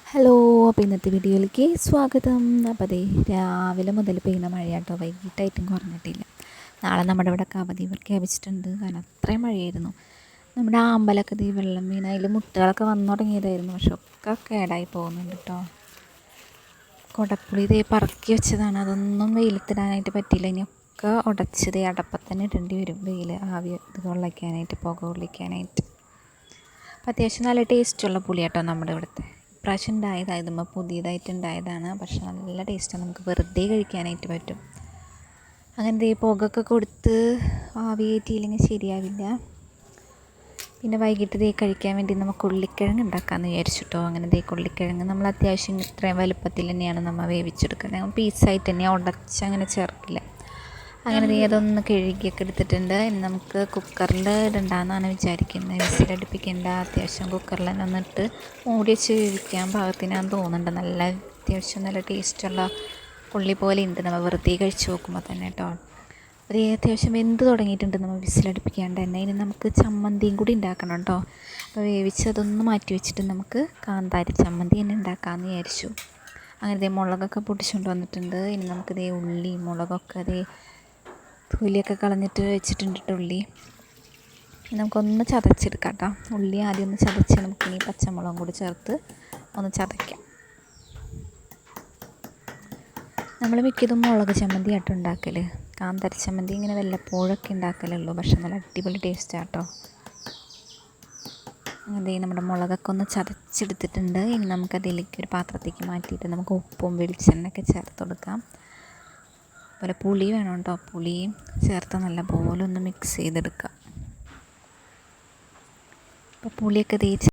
Hello, അപ്പോൾ ഇന്നത്തെ വീഡിയോയിലേക്ക് സ്വാഗതം. അപ്പോൾ അതേ രാവിലെ മുതൽ പെയ്യുന്ന മഴയാട്ടോ, വൈകിട്ടായിട്ടും കുറഞ്ഞിട്ടില്ല. നാളെ നമ്മുടെ ഇവിടെ അവധി പ്രഖ്യാപിച്ചിട്ടുണ്ട്. കാരണം അത്രയും മഴയായിരുന്നു. നമ്മുടെ അമ്പലമൊക്കെ ഈ വെള്ളം വീണ് അതിൽ മുട്ടകളൊക്കെ വന്നു തുടങ്ങിയതായിരുന്നു. പക്ഷെ ഒക്കെ കേടായി പോകുന്നുണ്ട് കേട്ടോ. കുടപ്പുളി ഇതേ പറക്കി വെച്ചതാണ്, അതൊന്നും വെയിലത്തിടാനായിട്ട് പറ്റിയില്ല. ഇനിയൊക്കെ ഉടച്ചത് അടപ്പത്തന്നെ ഇടേണ്ടി വരും, വെയിൽ ആവി ഇത് കൊള്ളിക്കാനായിട്ട്, പുക കൊള്ളിക്കാനായിട്ട്. അപ്പോൾ അത്യാവശ്യം നല്ല ടേസ്റ്റുള്ള പുളിയാട്ടോ നമ്മുടെ ഇവിടുത്തെ. ഇപ്രാവശ്യം ഉണ്ടായതായതുമ്പോൾ പുതിയതായിട്ടുണ്ടായതാണ്. പക്ഷെ നല്ല ടേസ്റ്റാണ്, നമുക്ക് വെറുതെ കഴിക്കാനായിട്ട് പറ്റും. അങ്ങനത്തെ ഈ പുകയൊക്കെ കൊടുത്ത് ആവി കയറ്റിയില്ലെങ്കിൽ ശരിയാവില്ല. പിന്നെ വൈകിട്ട് ദേ കഴിക്കാൻ വേണ്ടി നമുക്ക് ഉള്ളിക്കിഴങ്ങ് ഉണ്ടാക്കാമെന്ന് വിചാരിച്ചിട്ടോ. അങ്ങനെ ദേ ഉള്ളിക്കിഴങ്ങ് നമ്മൾ അത്യാവശ്യം ഇത്രയും വലുപ്പത്തിൽ തന്നെയാണ് നമ്മൾ വേവിച്ചെടുക്കുന്നത്. നമ്മൾ പീസായിട്ട് തന്നെയാണ്, ഉടച്ചങ്ങനെ ചേർക്കില്ല. അങ്ങനെ ദേ അതൊന്ന് കഴുകിയൊക്കെ എടുത്തിട്ടുണ്ട്. ഇനി നമുക്ക് കുക്കറിൽ ഇടണ്ടെന്നാണ് വിചാരിക്കുന്നത്. വിസിലടുപ്പിക്കേണ്ട, അത്യാവശ്യം കുക്കറിൽ തന്നെ ഒന്നിട്ട് മൂടി വെച്ച് വേവിക്കാൻ പാകത്തിനാന്ന് തോന്നുന്നുണ്ട്. നല്ല അത്യാവശ്യം നല്ല ടേസ്റ്റുള്ള ഉള്ളി പോലെ ഉണ്ട്, നമ്മൾ വെറുതെ കഴിച്ച് നോക്കുമ്പോൾ തന്നെ കേട്ടോ. അത് അത്യാവശ്യം വെന്ത് തുടങ്ങിയിട്ടുണ്ട്, നമ്മൾ വിസിലടുപ്പിക്കാണ്ട് തന്നെ. ഇനി നമുക്ക് ചമ്മന്തിയും കൂടി ഉണ്ടാക്കണം കേട്ടോ. അപ്പോൾ വേവിച്ച് അതൊന്ന് മാറ്റി വെച്ചിട്ട് നമുക്ക് കാന്താരി ചമ്മന്തി തന്നെ ഉണ്ടാക്കാമെന്ന് വിചാരിച്ചു. അങ്ങനെ ദേ മുളകൊക്കെ പൊട്ടിച്ചുകൊണ്ട് വന്നിട്ടുണ്ട്. ഇനി നമുക്ക് ദേ ഉള്ളി മുളകൊക്കെ ദേ തൊലിയൊക്കെ കളഞ്ഞിട്ട് വെച്ചിട്ടുണ്ട് ഉള്ളി. നമുക്കൊന്ന് ചതച്ചെടുക്കാം കേട്ടോ. ഉള്ളി ആദ്യം ഒന്ന് ചതച്ച് നമുക്കിനി പച്ചമുളകും കൂടി ചേർത്ത് ഒന്ന് ചതയ്ക്കാം. നമ്മൾ മിക്കതും മുളക് ചമ്മന്തി ആട്ടോ ഉണ്ടാക്കൽ. കാന്താരി ചമ്മന്തി ഇങ്ങനെ വല്ലപ്പോഴൊക്കെ ഉണ്ടാക്കലുള്ളൂ. പക്ഷെ നല്ല അടിപൊളി ടേസ്റ്റാണ് കേട്ടോ. അങ്ങനെ നമ്മുടെ മുളകൊക്കെ ഒന്ന് ചതച്ചെടുത്തിട്ടുണ്ട്. ഇനി നമുക്കതിലേക്ക് ഒരു പാത്രത്തേക്ക് മാറ്റിയിട്ട് നമുക്ക് ഉപ്പും വെളിച്ചെണ്ണയൊക്കെ ചേർത്ത് കൊടുക്കാം. അതുപോലെ പുളി വേണം കേട്ടോ, പുളിയും ചേർത്ത് നല്ലപോലെ ഒന്ന് മിക്സ് ചെയ്തെടുക്കാം. അപ്പോൾ പുളിയൊക്കെ തേച്ച്